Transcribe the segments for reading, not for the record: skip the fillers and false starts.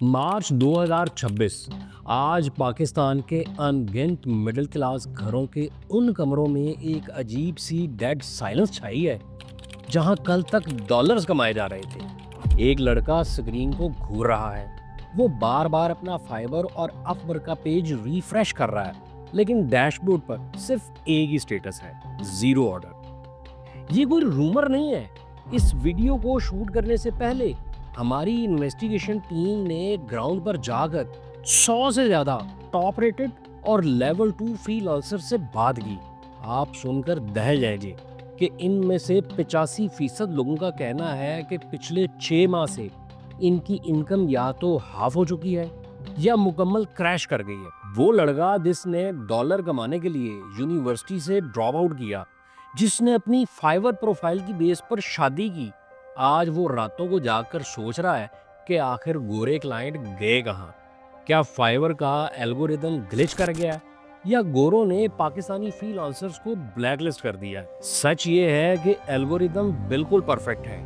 मार्च 2026 आज पाकिस्तान के अनगिनत मिडिल क्लास घरों के उन कमरों में एक अजीब सी डेड साइलेंस छाई है जहां कल तक डॉलर्स कमाए जा रहे थे। एक लड़का स्क्रीन को घूर रहा है। वो बार बार अपना फाइबर और अपवर्क का पेज रिफ्रेश कर रहा है, लेकिन डैशबोर्ड पर सिर्फ एक ही स्टेटस है, जीरो ऑर्डर। ये कोई रूमर नहीं है। इस वीडियो को शूट करने से पहले हमारी इन्वेस्टिगेशन टीम ने ग्राउंड पर जाकर 100 से ज्यादा टॉप रेटेड और लेवल 2 फ्रीलांसर से बात की। आप सुनकर दह जाएंगे कि इनमें से 85% लोगों का कहना है कि पिछले 6 माह से इनकी इनकम या तो हाफ हो चुकी है या मुकम्मल क्रैश कर गई है। वो लड़का जिसने डॉलर कमाने के लिए यूनिवर्सिटी से ड्रॉप आउट किया, जिसने अपनी फाइवर प्रोफाइल की बेस पर शादी की, आज वो रातों को जागकर सोच रहा है कि आखिर गोरे क्लाइंट गए कहाँ। क्या फाइवर का एल्गोरिदम ग्लिच कर गया या गोरों ने पाकिस्तानी फ्रीलांसर्स को ब्लैकलिस्ट कर दिया। सच ये है कि एल्गोरिदम बिल्कुल परफेक्ट है,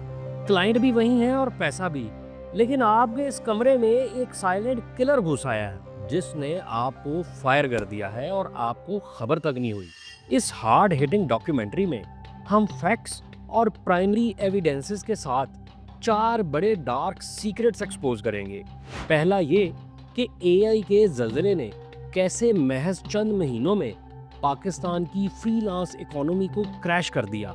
क्लाइंट भी वही है और पैसा भी, लेकिन आपके इस कमरे में एक साइलेंट किलर घुस आया है जिसने आपको फायर कर दिया है और आपको खबर तक नहीं हुई। इस हार्ड हिटिंग डॉक्यूमेंट्री में हम फैक्ट्स और प्राइमरी एविडेंसेस के साथ 4 बड़े डार्क सीक्रेट्स एक्सपोज करेंगे। पहला ये कि एआई के ज़लज़ले ने कैसे महज चंद महीनों में पाकिस्तान की फ्रीलांस इकोनॉमी को क्रैश कर दिया।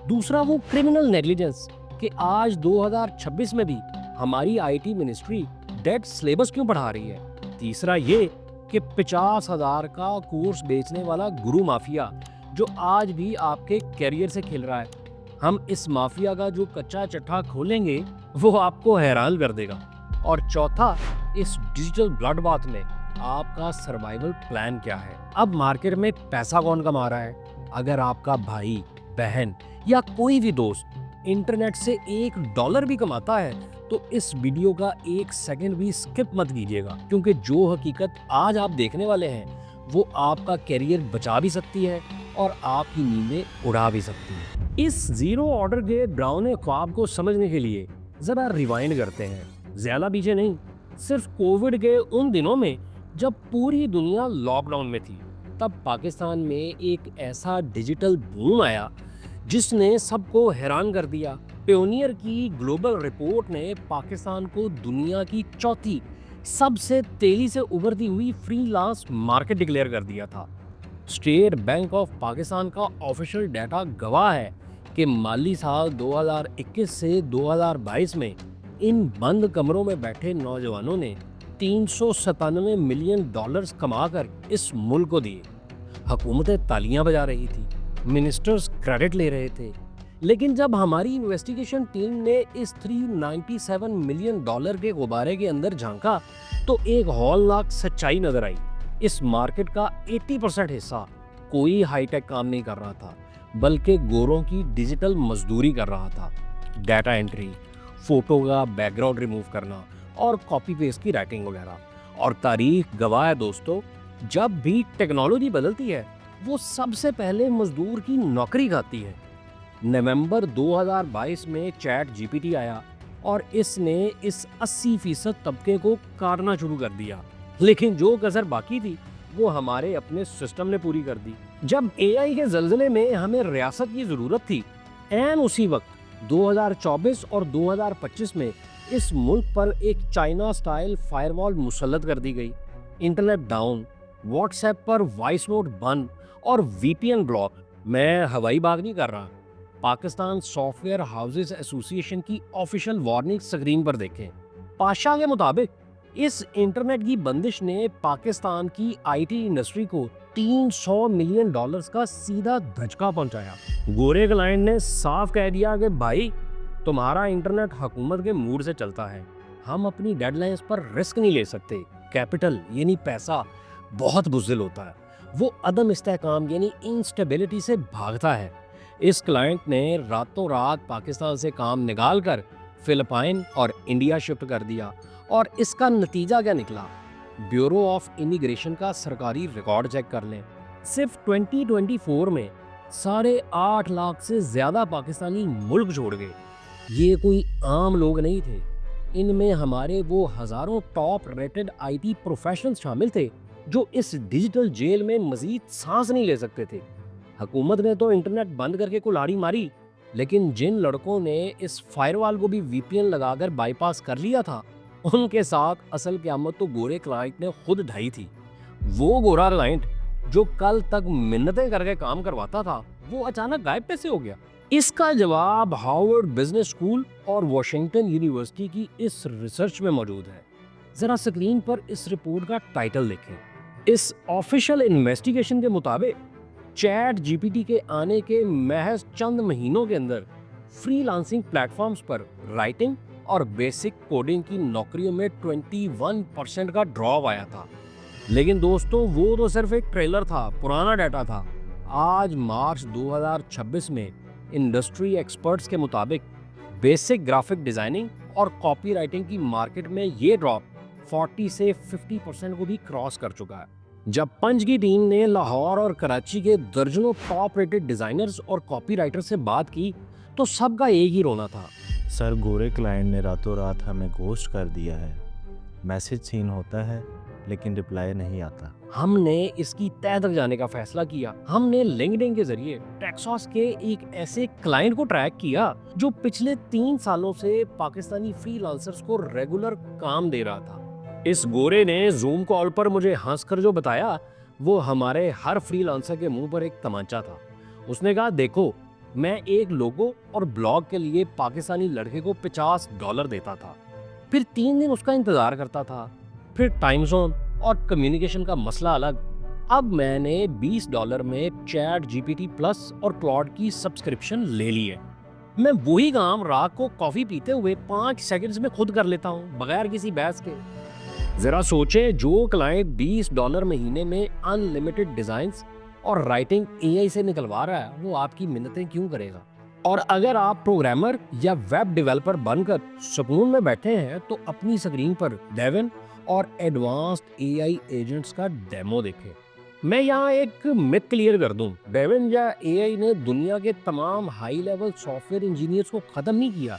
दूसरा वो क्रिमिनल नेग्लिजेंस कि आज 2026 में भी हमारी आईटी मिनिस्ट्री डेट सिलेबस क्यों पढ़ा रही है। तीसरा ये कि 50,000 का कोर्स बेचने वाला गुरु माफिया जो आज भी आपके करियर से खेल रहा है। हम इस माफिया का जो कच्चा चट्टा खोलेंगे वो आपको हैरान कर देगा। और चौथा, इस डिजिटल ब्लड बाथ में आपका सर्वाइवल प्लान क्या है। अब मार्केट में पैसा कौन कमा रहा है। अगर आपका भाई, बहन या कोई भी दोस्त इंटरनेट से $1 भी कमाता है तो इस वीडियो का 1 सेकंड भी स्किप मत कीजिएगा, क्योंकि जो हकीकत आज आप देखने वाले हैं वो आपका करियर बचा भी सकती है और आपकी नींदें उड़ा भी सकती है। इस जीरो ऑर्डर के डरावने ख्वाब को समझने के लिए जरा रिवाइंड करते हैं, ज्यादा पीछे नहीं, सिर्फ कोविड के उन दिनों में जब पूरी दुनिया लॉकडाउन में थी। तब पाकिस्तान में एक ऐसा डिजिटल बूम आया जिसने सबको हैरान कर दिया। प्योनियर की ग्लोबल रिपोर्ट ने पाकिस्तान को दुनिया की चौथी सबसे तेजी से उभरती हुई फ्रीलांस मार्केट डिक्लेयर कर दिया था। स्टेट बैंक ऑफ पाकिस्तान का ऑफिशियल डाटा गवाह है कि माली साल 2021 से 2022 में इन बंद कमरों में बैठे नौजवानों ने $397 मिलियन कमाकर इस मुल्क को दिए। हुकूमतें तालियां बजा रही थी, मिनिस्टर्स क्रेडिट ले रहे थे, लेकिन जब हमारी इन्वेस्टिगेशन टीम ने इस $397 मिलियन के गुब्बारे के अंदर झांका तो एक हौलनाक सच्चाई नजर आई। इस मार्केट का 80% हिस्सा कोई हाईटेक काम नहीं कर रहा था, बल्कि गोरों की डिजिटल मजदूरी कर रहा था। डाटा एंट्री, फोटो का बैकग्राउंड रिमूव करना और कॉपी पेस्ट की राइटिंग वगैरह। और तारीख गवाह है दोस्तों, जब भी टेक्नोलॉजी बदलती है वो सबसे पहले मजदूर की नौकरी खाती है। नवंबर 2022 में चैट जीपीटी आया और इसने इस 80% तबके को काटना शुरू कर दिया, लेकिन जो कसर बाकी थी वो हमारे अपने सिस्टम ने पूरी कर दी। जब एआई के जल्जले में हमें रियासत की जरूरत थी, एन उसी वक्त 2024 और 2025 में इस मुल्क पर एक चाइना स्टाइल फायरवॉल मुसल्लत कर दी गई। इंटरनेट डाउन, व्हाट्सएप पर वॉइस नोट बंद और वीपीएन ब्लॉक। मैं हवाई बाग नहीं कर रहा, पाकिस्तान सॉफ्टवेयर हाउसेस एसोसिएशन की ऑफिशियल वार्निंग स्क्रीन पर देखें। पाशा के मुताबिक इस इंटरनेट की बंदिश ने पाकिस्तान की आईटी इंडस्ट्री को $300 मिलियन का सीधा धचका पहुंचाया। गोरे क्लाइंट ने साफ कह दिया कि भाई, तुम्हारा इंटरनेट हुकूमत के मूड से चलता है, हम अपनी डेडलाइंस पर रिस्क नहीं ले सकते। कैपिटल यानी पैसा बहुत बुज़दिल होता है, वो अदम इस्तेहकाम यानी इंस्टेबिलिटी से भागता है। इस क्लाइंट ने रातों रात पाकिस्तान से काम निकाल कर फिलिपाइन और इंडिया शिफ्ट कर दिया। और इसका नतीजा क्या निकला? ब्यूरो ऑफ इमिग्रेशन का सरकारी रिकॉर्ड चेक कर लें। सिर्फ 2024 में 8.5 लाख से ज्यादा पाकिस्तानी मुल्क छोड़ गए। ये कोई आम लोग नहीं थे, इनमें हमारे वो हजारों टॉप रेटेड आईटी प्रोफेशनल्स शामिल थे जो इस डिजिटल जेल में मजीद सांस नहीं ले सकते थे। हुकूमत ने तो इंटरनेट बंद करके कुल्हाड़ी मारी, लेकिन जिन लड़कों ने इस फायरवॉल को भी वीपीएन लगाकर बाईपास कर लिया था, उनके साथ असल क़यामत तो गोरे क्लाइंट ने खुद ढाई थी। वो गोरा क्लाइंट जो कल तक मिन्नतें करके काम करवाता था, वो अचानक गायब कैसे हो गया? इसका जवाब हार्वर्ड बिजनेस स्कूल और वॉशिंगटन यूनिवर्सिटी की इस रिसर्च में मौजूद है। जरा स्क्रीन पर इस रिपोर्ट का टाइटल देखें। इस ऑफिशियल इन्वेस्टिगेशन के मुताबिक चैट जीपीटी के आने के महज चंद महीनों के अंदर फ्रीलांसिंग प्लेटफॉर्म्स पर राइटिंग और बेसिक कोडिंग की नौकरियों में 21% का ड्रॉप आया था। लेकिन दोस्तों, वो तो सिर्फ एक ट्रेलर था, पुराना डाटा था। आज मार्च 2026 में इंडस्ट्री एक्सपर्ट्स के मुताबिक बेसिक ग्राफिक डिजाइनिंग और कॉपी राइटिंग की मार्केट में ये ड्रॉप 40 से 50% को भी क्रॉस कर चुका है। जब पंच की टीम ने लाहौर और कराची के दर्जनों टॉप रेटेड डिजाइनर्स और कॉपी राइटर से बात की, तो सबका एक ही रोना था। सर, गोरे क्लाइंट ने रातों रात हमें घोस्ट कर दिया है। मैसेज सीन होता है लेकिन रिप्लाई नहीं आता। हमने इसकी तह तक जाने का फैसला किया। हमने लिंक्डइन के जरिए टेक्सास के एक ऐसे क्लाइंट को ट्रैक किया जो पिछले 3 सालों से पाकिस्तानी फ्रीलांसर्स को रेगुलर काम दे रहा था। इस गोरे ने जूम कॉल पर मुझे हंसकर जो बताया, वो हमारे हर फ्रीलांसर के मुंह पर एक तमाचा था। उसने कहा, देखो, मैं एक लोगो और ब्लॉग के लिए पाकिस्तानी लड़के को $50 देता था, फिर 3 दिन उसका इंतजार करता था, फिर टाइम जोन और कम्युनिकेशन का मसला अलग। अब मैंने $20 में चैट जीपीटी प्लस और क्लॉड की सब्सक्रिप्शन ले ली है। मैं वही काम रात को कॉफी पीते हुए 5 सेकंड्स में खुद कर लेता हूँ, बगैर किसी बहस के। जरा सोचे, जो क्लाइंट $20 महीने में अनलिमिटेड डिजाइन्स और राइटिंग एआई से निकलवा रहा है, वो आपकी मिन्नतें क्यों करेगा? और अगर आप प्रोग्रामर या वेब डेवलपर बनकर सुकून में बैठे हैं, तो अपनी स्क्रीन पर डेविन और एडवांस्ड एआई एजेंट्स का डेमो देखें। मैं यहाँ एक मिथ क्लियर कर दूं, डेविन या एआई ने दुनिया के तमाम हाई लेवल सॉफ्टवेयर इंजीनियर्स को खत्म नहीं किया,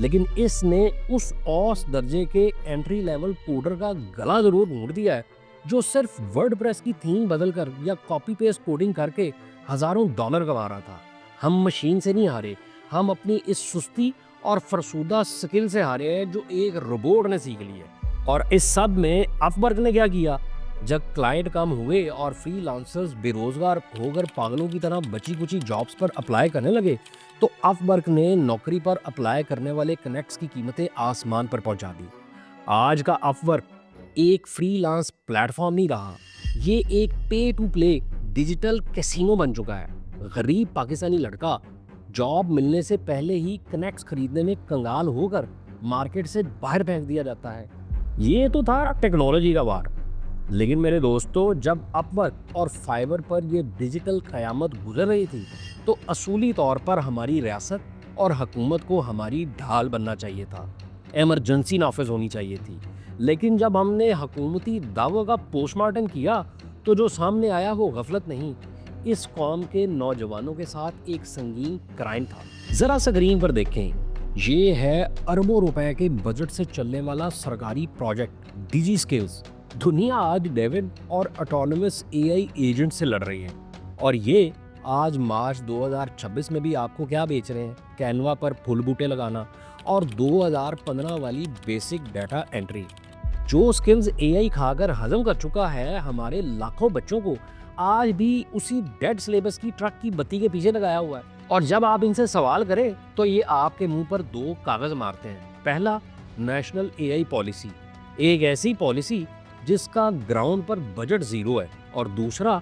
लेकिन इसने उस औस दर्जे के एंट्री लेवल कोडर का गला जरूर मोड़ दिया है, जो सिर्फ वर्डप्रेस की थीम बदलकर या कॉपी पेस्ट कोडिंग करके हजारों डॉलर कमा रहा था। हम मशीन से नहीं हारे, हम अपनी इस सुस्ती और फरसूदा स्किल से हारे हैं जो एक रोबोट ने सीख ली है। और इस सब में अपवर्क ने क्या किया? जब क्लाइंट कम हुए और फ्रीलांसर्स बेरोजगार होकर पागलों की तरह बची कुची जॉब्स पर अप्लाई करने लगे, तो अपवर्क ने नौकरी पर अप्लाई करने वाले कनेक्ट्स की कीमतें आसमान पर पहुंचा दी। आज का अपवर्क एक फ्रीलांस प्लेटफॉर्म नहीं रहा, ये एक पे टू प्ले डिजिटल कैसीनो बन चुका है। गरीब पाकिस्तानी लड़का जॉब मिलने से पहले ही कनेक्ट्स खरीदने में कंगाल होकर मार्केट से बाहर फेंक दिया जाता है। ये तो था टेक्नोलॉजी का वार। लेकिन मेरे दोस्तों, जब अपवर्क और फाइवर पर ये डिजिटल क़यामत गुजर रही थी, तो असूली तौर पर हमारी रियासत और हुकूमत को हमारी ढाल बनना चाहिए था। इमरजेंसी नाफिज होनी चाहिए थी। लेकिन जब हमने हुकूमती दावों का पोस्टमार्टम किया, तो जो सामने आया वो गफलत नहीं, इस कौम के नौजवानों के साथ एक संगीन क्राइम था। जरा स्क्रीन पर देखें, ये है अरबों रुपए के बजट से चलने वाला सरकारी प्रोजेक्ट डिजी स्किल्स। दुनिया आज डेविड और ऑटोनोमस एआई एजेंट से लड़ रही है, और ये आज मार्च 2026 में भी आपको क्या बेच रहे हैं? कैनवा पर फूल बूटे लगाना और 2015 वाली बेसिक डाटा एंट्री। जो स्किल्स एआई खाकर हजम कर चुका है हमारे लाखों बच्चों को, आज भी उसी डेड सिलेबस की ट्रक की बत्ती के पीछे लगाया हुआ है। और जब आप इनसे सवाल करें, तो ये आपके मुंह पर 2 कागज मारते हैं। पहला, नेशनल एआई पॉलिसी, एक ऐसी पॉलिसी जिसका ग्राउंड पर बजट ज़ीरो है, और दूसरा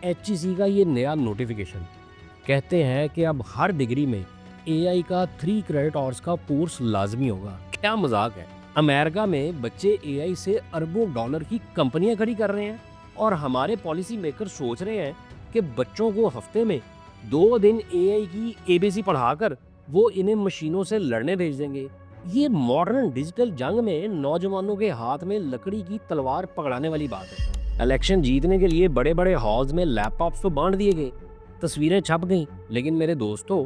एचईसी का ये नया नोटिफिकेशन। कहते हैं कि अब हर डिग्री में एआई का 3 क्रेडिट आवर्स का कोर्स लाजमी होगा। क्या मजाक है? अमेरिका में बच्चे एआई से अरबों डॉलर की कंपनियां खड़ी कर रहे हैं, और हमारे पॉलिसी मेकर सोच रहे हैं कि बच्चों को हफ्ते में 2 दिन एआई की एबीसी पढ़ाकर वो इन्हें मशीनों से लड़ने भेज देंगे। ये मॉडर्न डिजिटल जंग में नौजवानों के हाथ में लकड़ी की तलवार पकड़ाने वाली बात है। इलेक्शन जीतने के लिए बड़े बड़े हॉल्स में लैपटॉप्स तो बांट दिए गए, तस्वीरें छप गईं, लेकिन मेरे दोस्तों,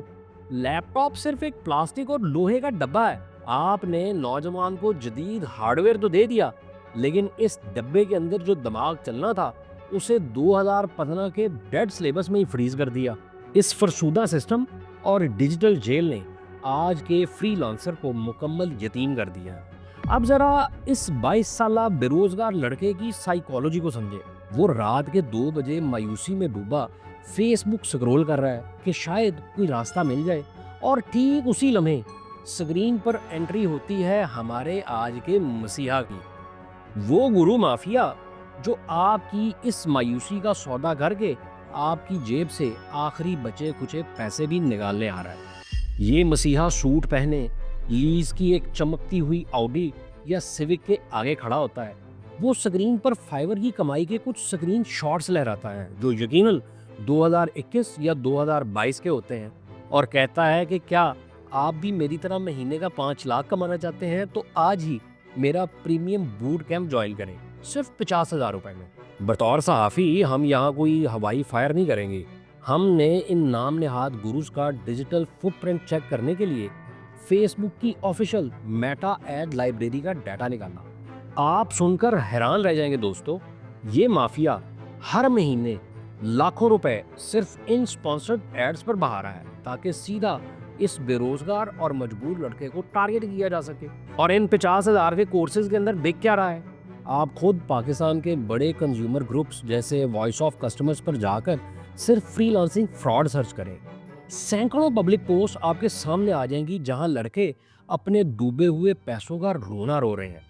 लैपटॉप सिर्फ एक प्लास्टिक और लोहे का डब्बा है। आपने नौजवान को जदीद हार्डवेयर तो दे दिया, लेकिन इस डब्बे के अंदर जो दिमाग चलना था उसे 2015 के डेड सिलेबस में ही फ्रीज कर दिया। इस फरसूदा सिस्टम और डिजिटल जेल ने आज के फ्रीलांसर को मुकम्मल यतीम कर दिया है। अब जरा इस 22 साला बेरोजगार लड़के की साइकोलॉजी को समझे। वो रात के 2 बजे मायूसी में डूबा फेसबुक स्क्रॉल कर रहा है कि शायद कोई रास्ता मिल जाए, और ठीक उसी लम्हे स्क्रीन पर एंट्री होती है हमारे आज के मसीहा की, वो गुरु माफिया जो आपकी इस मायूसी का सौदा करके आपकी जेब से आखिरी बचे कुचे पैसे भी निकालने आ रहा है। ये मसीहा सूट पहने लीज की एक चमकती हुई ऑडी या सिविक के आगे खड़ा होता है। वो स्क्रीन पर फाइवर की कमाई के कुछ स्क्रीन शॉट्स लहराता है जो यकीनन 2021 या 2022 के होते हैं, और कहता है कि क्या आप भी मेरी तरह महीने का 5 लाख कमाना चाहते हैं तो आज ही मेरा प्रीमियम बूट कैंप ज्वाइन करें, सिर्फ 50,000 रुपए में। बतौर सहाफ़ी हम यहाँ कोई हवाई फायर नहीं करेंगे। हमने इन नाम नेहाद गुरुज का डिजिटल फुटप्रिंट चेक करने के लिए फेसबुक की ऑफिशियल मेटा एड लाइब्रेरी का डाटा निकाला। आप सुनकर हैरान रह जाएंगे दोस्तों, ये माफिया हर महीने लाखों रुपए सिर्फ इन स्पॉन्सर्ड एड्स पर बहा रहा है ताकि सीधा इस बेरोजगार और मजबूर लड़के को टारगेट किया जा सके। और इन 50,000 के कोर्सेज के अंदर बिक क्या रहा है? आप खुद पाकिस्तान के बड़े कंज्यूमर ग्रुप्स जैसे वॉइस ऑफ कस्टमर्स पर जाकर सिर्फ फ्रीलांसिंग फ्रॉड सर्च करें। सैकड़ों पब्लिक पोस्ट आपके सामने आ जाएंगी जहां लड़के अपने डूबे हुए पैसों का रोना रो रहे हैं।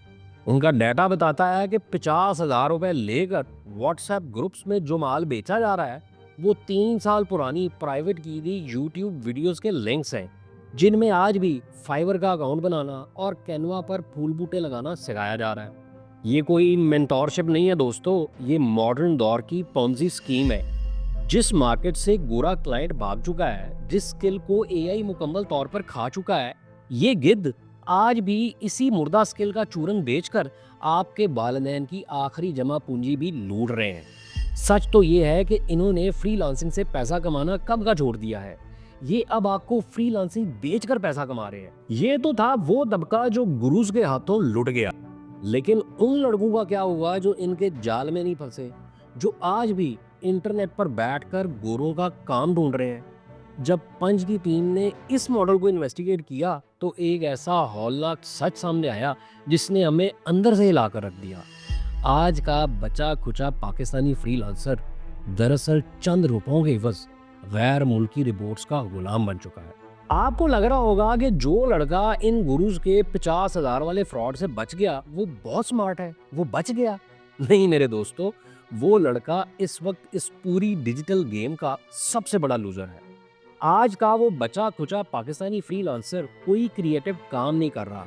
उनका डाटा बताता है कि 50,000 रुपए लेकर व्हाट्सएप ग्रुप्स में जो माल बेचा जा रहा है वो 3 साल पुरानी प्राइवेट की गई यूट्यूब वीडियोस के लिंक्स हैं, जिनमें आज भी फाइवर का अकाउंट बनाना और कैनवा पर फूल बूटे लगाना सिखाया जा रहा है। ये कोई मेंटोरशिप नहीं है दोस्तों, ये मॉडर्न दौर की पॉन्जी स्कीम है। जिस मार्केट से गोरा क्लाइंट भाग चुका है, जिस स्किल को एआई मुकम्मल तौर पर खा चुका है, ये गिद्ध आज भी इसी मुर्दा स्किल का चूरन बेचकर आपके वालिदैन की आखिरी जमा पूंजी भी लूट रहे हैं। सच तो ये है कि इन्होंने फ्रीलांसिंग से पैसा कमाना कब का छोड़ दिया है। ये अब आपको फ्रीलांसिंग बेचकर पैसा कमा रहे हैं। ये तो था वो तबका जो गुरुज के हाथों लुट गया, लेकिन उन लड़कों का क्या हुआ जो इनके जाल में नहीं फंसे, जो आज भी इंटरनेट पर बैठकर गोरों का काम ढूंढ रहे हैं। जब पंच की टीम ने इस मॉडल को इन्वेस्टिगेट किया तो एक ऐसा हौलनाक सच सामने आया जिसने हमें अंदर से हिला कर रख दिया। आज का बचा खुचा पाकिस्तानी फ्रीलांसर दरअसल चंद रुपयों के एवज गैर मुल्की रिपोर्ट्स का गुलाम बन चुका है। आपको लग रहा होगा कि जो लड़का इन गुरुज के 50,000 वाले फ्रॉड से बच गया वो बहुत स्मार्ट है, वो बच गया। नहीं मेरे दोस्तों, वो लड़का इस वक्त इस पूरी डिजिटल गेम का सबसे बड़ा लूजर है। आज का वो बचा खुचा पाकिस्तानी फ्रीलांसर कोई क्रिएटिव काम नहीं कर रहा।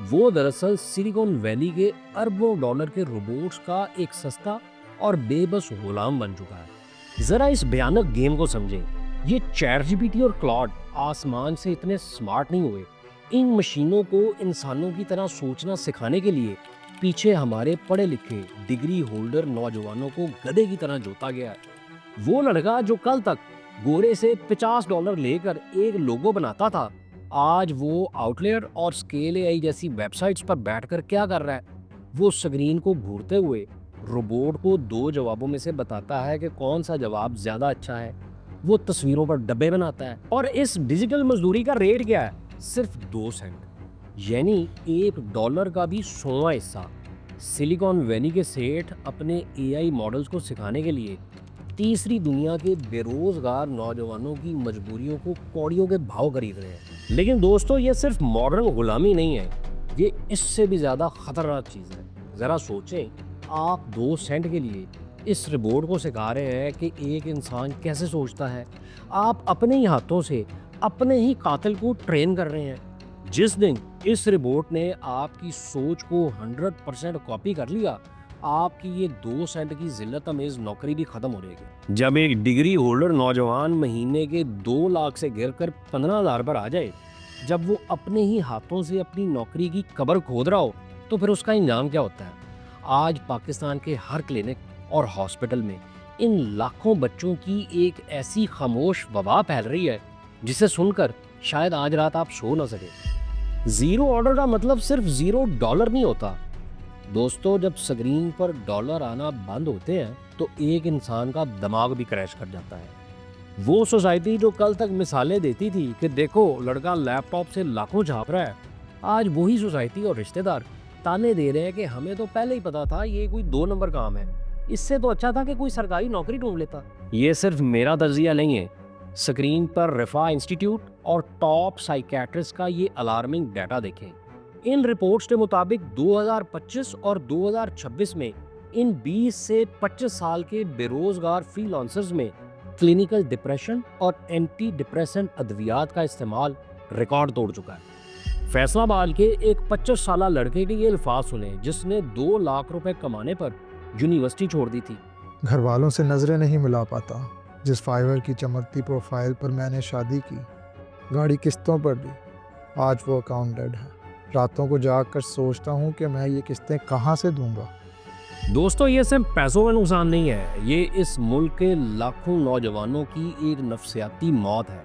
वो दरअसल सिलिकॉन वैली के अरबों डॉलर के रोबोट्स का एक सस्ता और बेबस गुलाम बन चुका है। जरा इस भयानक गेम को समझें। ये चैटजीपीटी और क्लॉड आसमान से इतने स्मार्ट नहीं हुए। इन मशीनों को इंसानों की तरह सोचना सिखाने के लिए पीछे हमारे पढ़े लिखे डिग्री होल्डर नौजवानों को गधे की तरह जोता गया है। वो लड़का जो कल तक गोरे से $50 लेकर एक लोगो बनाता था, आज वो आउटलेयर और स्केल एआई जैसी वेबसाइट्स पर बैठकर क्या कर रहा है? वो स्क्रीन को घूरते हुए रोबोट को 2 जवाबों में से बताता है कि कौन सा जवाब ज्यादा अच्छा है। वो तस्वीरों पर डब्बे बनाता है। और इस डिजिटल मजदूरी का रेट क्या है? सिर्फ 2 सेंट, यानी $1 का भी 100वां हिस्सा। सिलिकॉन वैली के सेठ अपने एआई मॉडल्स को सिखाने के लिए तीसरी दुनिया के बेरोजगार नौजवानों की मजबूरियों को कौड़ियों के भाव खरीद रहे हैं। लेकिन दोस्तों, ये सिर्फ मॉडर्न गुलामी नहीं है, ये इससे भी ज्यादा खतरनाक चीज है। जरा सोचें, आप 2 सेंट के लिए इस रोबोट को सिखा रहे हैं कि एक इंसान कैसे सोचता है। आप अपने ही हाथों से अपने ही कातिल को ट्रेन कर रहे हैं। जिस दिन इस रोबोट ने आपकी सोच को 100% कॉपी कर लिया, आपकी ये 2 सेंट की जिल्लत अमेज नौकरी भी खत्म हो जाएगी। जब एक डिग्री होल्डर नौजवान महीने के 2 लाख से गिरकर 15,000 पर आ जाए, जब वो अपने ही हाथों से अपनी नौकरी की कब्र खोद रहा हो, तो फिर उसका इंजाम क्या होता है? आज पाकिस्तान के हर क्लिनिक और हॉस्पिटल में इन लाखों बच्चों की एक ऐसी खामोश वबा फैल रही है जिसे सुनकर शायद आज रात आप सो ना सके। जीरो ऑर्डर का मतलब सिर्फ $0 नहीं होता दोस्तों। जब स्क्रीन पर डॉलर आना बंद होते हैं तो एक इंसान का दिमाग भी क्रैश कर जाता है। वो सोसाइटी जो कल तक मिसालें देती थी कि देखो लड़का लैपटॉप से लाखों छाप रहा है, आज वही सोसाइटी और रिश्तेदार ताने दे रहे हैं कि हमें तो पहले ही पता था ये कोई 2 नंबर काम है, इससे तो अच्छा था कि कोई सरकारी नौकरी ढूंढ लेता। ये सिर्फ मेरा तजिया नहीं है, स्क्रीन पर रिफा इंस्टीट्यूट और टॉप साइकेट्रिस्ट का ये अलार्मिंग डाटा देखें। इन रिपोर्ट्स के मुताबिक 2025 और 2026 में इन 20 से 25 साल के बेरोजगार फ्रीलांसर्स में क्लिनिकल डिप्रेशन और एंटी डिप्रेसेंट अद्वियात का इस्तेमाल रिकॉर्ड तोड़ चुका है। फैसलाबाद के एक 25 साल लड़के के ये अल्फाज सुने जिसने 2 लाख रुपए कमाने पर यूनिवर्सिटी छोड़ दी थी। घर वालों से नजरें नहीं मिला पाता, जिस फाइवर की चमकती प्रोफाइल पर मैंने शादी की, गाड़ी किस्तों पर ली, आज वो अकाउंट डेड है। रातों को जाग कर सोचता हूँ कि मैं ये किस्तें कहाँ से दूंगा। दोस्तों ये सिर्फ पैसों का नुकसान नहीं है, ये इस मुल्क के लाखों नौजवानों की एक नफ्सियाती मौत है,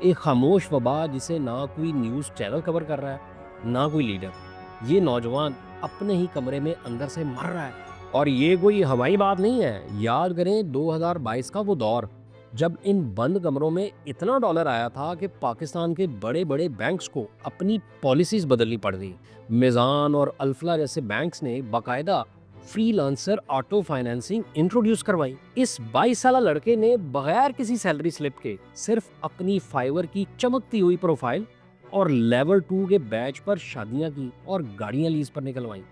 एक खामोश वबा जिसे ना कोई न्यूज़ चैनल कवर कर रहा है ना कोई लीडर। ये नौजवान अपने ही कमरे में अंदर से मर रहा है। और ये कोई हवाई बात नहीं है। याद करें 2022 का वो दौर जब इन बंद कमरों में इतना डॉलर आया था कि पाकिस्तान के बड़े बड़े बैंक्स को अपनी पॉलिसीज बदलनी पड़ गई। मिजान और अल्फला जैसे बैंक्स ने बाकायदा फ्रीलांसर ऑटो फाइनेंसिंग इंट्रोड्यूस करवाई। इस 22 साल लड़के ने बगैर किसी सैलरी स्लिप के सिर्फ अपनी फाइवर की चमकती हुई प्रोफाइल और लेवल 2 के बैच पर शादियां की और गाड़ियां लीज पर निकलवाई।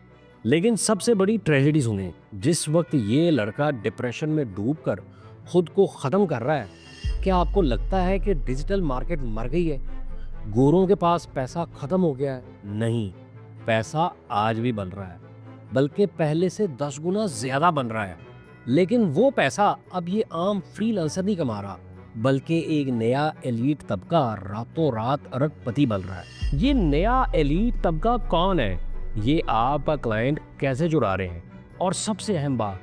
लेकिन सबसे बड़ी ट्रेजेडी सुने, जिस वक्त ये लड़का डिप्रेशन में डूबकर खुद को ख़त्म कर रहा है, क्या आपको लगता है कि डिजिटल मार्केट मर गई है, गोरों के पास पैसा ख़त्म हो गया है? नहीं, पैसा आज भी बन रहा है, बल्कि पहले से 10 गुना ज़्यादा बन रहा है। लेकिन वो पैसा अब ये आम फ्रीलांसर नहीं कमा रहा, बल्कि एक नया एलीट तबका रातों रात अरबपति बन रहा है। ये नया एलीट तबका कौन है? ये आपका क्लाइंट कैसे जुड़ा रहे हैं? और सबसे अहम बात,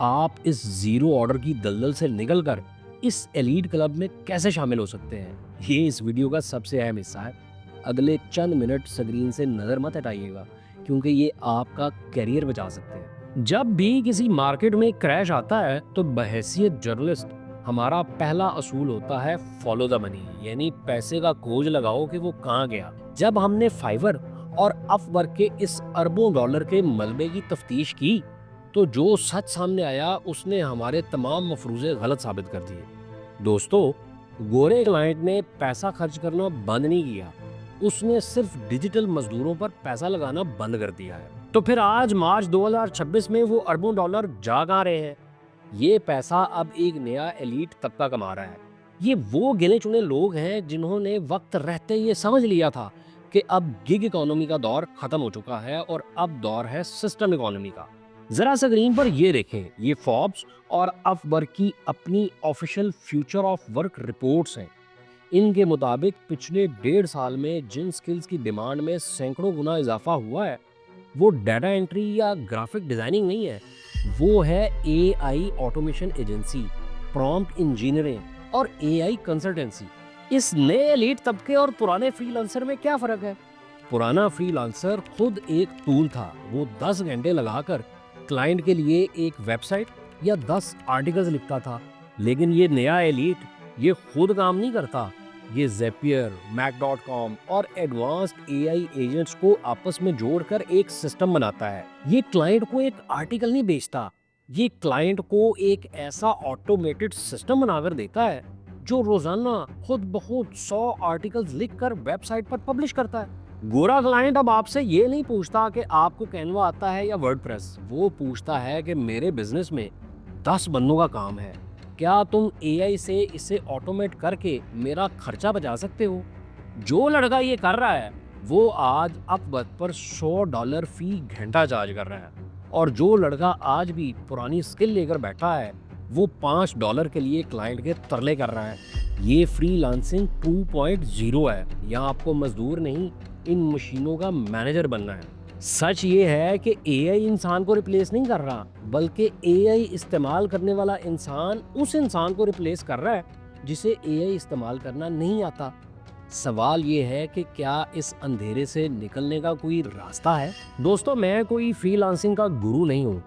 आप इस जीरो ऑर्डर की दलदल से निकलकर इस एलीट क्लब में कैसे शामिल हो सकते हैं? ये इस वीडियो का सबसे अहम हिस्सा है। अगले चंद मिनट स्क्रीन से नज़र मत हटाइएगा, क्योंकि ये आपका करियर बचा सकते हैं। जब भी किसी मार्केट में क्रैश आता है तो बहैसियत जर्नलिस्ट हमारा पहला असूल होता है फॉलो द मनी, यानी पैसे का खोज लगाओ कि वो कहाँ गया। जब हमने फाइवर और अपवर्क के इस अरबों डॉलर के मलबे की तफ्तीश की तो जो सच सामने आया उसने हमारे तमाम मफरूज़े गलत साबित कर दिए। दोस्तों, गोरे क्लाइंट ने पैसा खर्च करना बंद नहीं किया, उसने सिर्फ डिजिटल मजदूरों पर पैसा लगाना बंद कर दिया है। तो फिर आज मार्च 2026 में वो अरबों डॉलर जा कहाँ रहे हैं? ये पैसा अब एक नया एलीट तबका कमा रहा है। ये वो गिने चुने लोग हैं जिन्होंने वक्त रहते ये समझ लिया था कि अब गिग इकोनॉमी का दौर खत्म हो चुका है और अब दौर है सिस्टम इकोनॉमी का। जरा स्क्रीन पर ये देखें, ये फोर्ब्स और अपवर्क की अपनी official future of work reports हैं। इनके मुताबिक पिछले 1.5 साल में जिन स्किल्स की डिमांड में सैकड़ों गुना इजाफा हुआ है, वो डाटा एंट्री या ग्राफिक डिजाइनिंग नहीं है, वो है AI automation agency, prompt engineering और एआई कंसल्टेंसी। इस नए एलीट तबके और पुराने फ्रीलांसर में क्या फ़र्क है? पुराना फ्रीलांसर खुद एक टूल था, वो 10 घंटे लगाकर क्लाइंट के लिए एक वेबसाइट या 10 आर्टिकल्स लिखता था। लेकिन ये नया एलीट ये खुद काम नहीं करता, ये ज़ेपियर, मैक.कॉम और एडवांस्ड एआई एजेंट्स को आपस में जोड़कर एक सिस्टम बनाता है। ये क्लाइंट को एक आर्टिकल नहीं बेचता, ये क्लाइंट को एक ऐसा ऑटोमेटेड सिस्टम बनाकर देता है जो रोजाना खुद ब खुद 100 आर्टिकल्स लिखकर वेबसाइट पर पब्लिश करता है। गोरा क्लाइंट अब आपसे ये नहीं पूछता कि आपको कैनवा आता है या वर्डप्रेस, वो पूछता है कि मेरे बिजनेस में 10 बंदों का काम है, क्या तुम एआई से इसे ऑटोमेट करके मेरा खर्चा बचा सकते हो? जो लड़का ये कर रहा है वो आज अपवर्क पर $100 फी घंटा चार्ज कर रहा है, और जो लड़का आज भी पुरानी स्किल लेकर बैठा है वो $5 के लिए क्लाइंट के तरले कर रहा है। ये फ्रीलांसिंग 2.0 है। यहाँ आपको मजदूर नहीं, इन मशीनों का मैनेजर बनना है। सच ये है कि एआई इंसान को रिप्लेस नहीं कर रहा, बल्कि एआई इस्तेमाल करने वाला इंसान उस इंसान को रिप्लेस कर रहा है जिसे एआई इस्तेमाल करना नहीं आता। सवाल ये है कि क्या इस अंधेरे से निकलने का कोई रास्ता है? दोस्तों, मैं कोई फ्रीलांसिंग का गुरु नहीं हूँ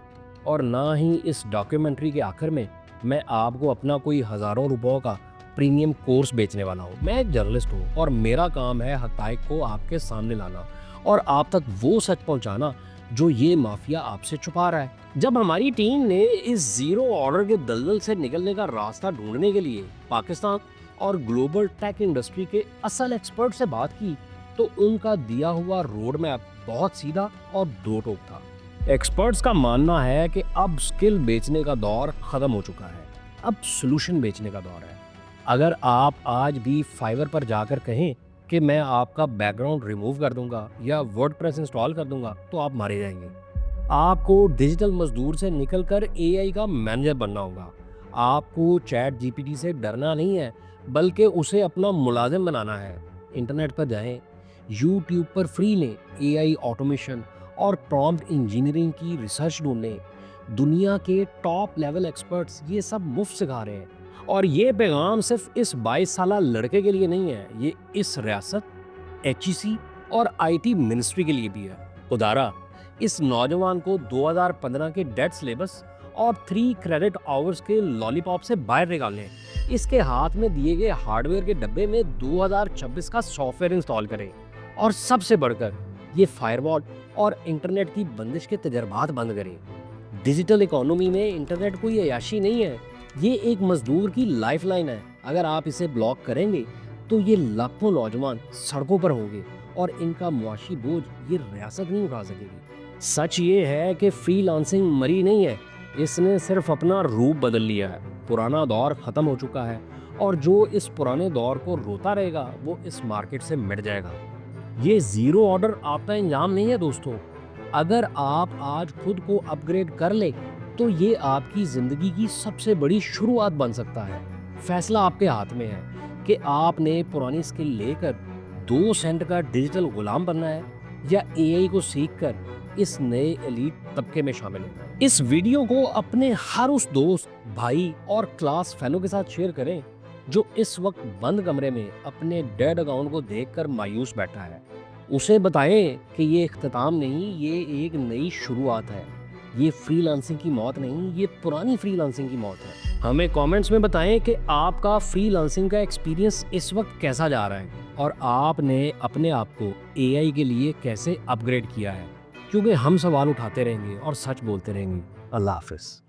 और ना ही इस डॉक्यूमेंट्री के आखिर में मैं आपको अपना कोई हज़ारों रुपयों का प्रीमियम कोर्स बेचने वाला हूँ। मैं एक जर्नलिस्ट हूँ और मेरा काम है हक़ाइक़ को आपके सामने लाना और आप तक वो सच पहुँचाना जो ये माफिया आपसे छुपा रहा है। जब हमारी टीम ने इस ज़ीरो ऑर्डर के दलदल से निकलने का रास्ता ढूंढने के लिए पाकिस्तान और ग्लोबल टेक इंडस्ट्री के असल एक्सपर्ट से बात की, तो उनका दिया हुआ रोड मैप बहुत सीधा और दो टोक था। एक्सपर्ट्स का मानना है कि अब स्किल बेचने का दौर ख़त्म हो चुका है, अब सोल्यूशन बेचने का दौर है। अगर आप आज भी फाइवर पर जाकर कहें कि मैं आपका बैकग्राउंड रिमूव कर दूंगा या वर्डप्रेस इंस्टॉल कर दूंगा, तो आप मारे जाएंगे। आपको डिजिटल मजदूर से निकलकर एआई का मैनेजर बनना होगा। आपको चैट जीपीटी से डरना नहीं है, बल्कि उसे अपना मुलाजिम बनाना है। इंटरनेट पर जाएं, यूट्यूब पर फ्री लें, एआई ऑटोमेशन और प्रॉम्प्ट इंजीनियरिंग की रिसर्च ढूंढें। दुनिया के टॉप लेवल एक्सपर्ट्स ये सब मुफ्त सिखा रहे हैं। और ये पैगाम सिर्फ इस 22 साला लड़के के लिए नहीं है, ये इस रियासत, एचईसी और आईटी मिनिस्ट्री के लिए भी है। खुदारा इस नौजवान को 2015 के डेट सिलेबस और 3 क्रेडिट आवर्स के लॉलीपॉप से बाहर निकालें। इसके हाथ में दिए गए हार्डवेयर के डब्बे में 2026 का सॉफ्टवेयर इंस्टॉल करें और सबसे बढ़कर ये फायरवॉल और इंटरनेट की बंदिश के तजर्बात बंद करें। डिजिटल इकोनॉमी में इंटरनेट कोई अयाशी नहीं है, ये एक मजदूर की लाइफलाइन है। अगर आप इसे ब्लॉक करेंगे तो ये लाखों नौजवान सड़कों पर होंगे और इनका मुआशी बोझ ये रियासत नहीं उठा सकेगी। सच ये है कि फ्रीलांसिंग मरी नहीं है, इसने सिर्फ अपना रूप बदल लिया है। पुराना दौर ख़त्म हो चुका है और जो इस पुराने दौर को रोता रहेगा वो इस मार्केट से मिट जाएगा। ये ज़ीरो ऑर्डर आपका इंजाम नहीं है दोस्तों। अगर आप आज खुद को अपग्रेड कर ले तो ये आपकी ज़िंदगी की सबसे बड़ी शुरुआत बन सकता है। फैसला आपके हाथ में है कि आपने पुरानी स्किल लेकर 2 सेंट का डिजिटल गुलाम बनना है या एआई को सीखकर इस नए एलीट तबके में शामिल होना है। इस वीडियो को अपने हर उस दोस्त, भाई और क्लास फेलो के साथ शेयर करें जो इस वक्त बंद कमरे में अपने डेड अकाउंट को देखकर मायूस बैठा है। उसे बताएं कि ये इख्तिताम नहीं, ये एक नई शुरुआत है। ये फ्रीलांसिंग की मौत नहीं, ये पुरानी फ्रीलांसिंग की मौत है। हमें कमेंट्स में बताएं कि आपका फ्रीलांसिंग का एक्सपीरियंस इस वक्त कैसा जा रहा है और आपने अपने आप को एआई के लिए कैसे अपग्रेड किया है, क्योंकि हम सवाल उठाते रहेंगे और सच बोलते रहेंगे। अल्लाह हाफिज़।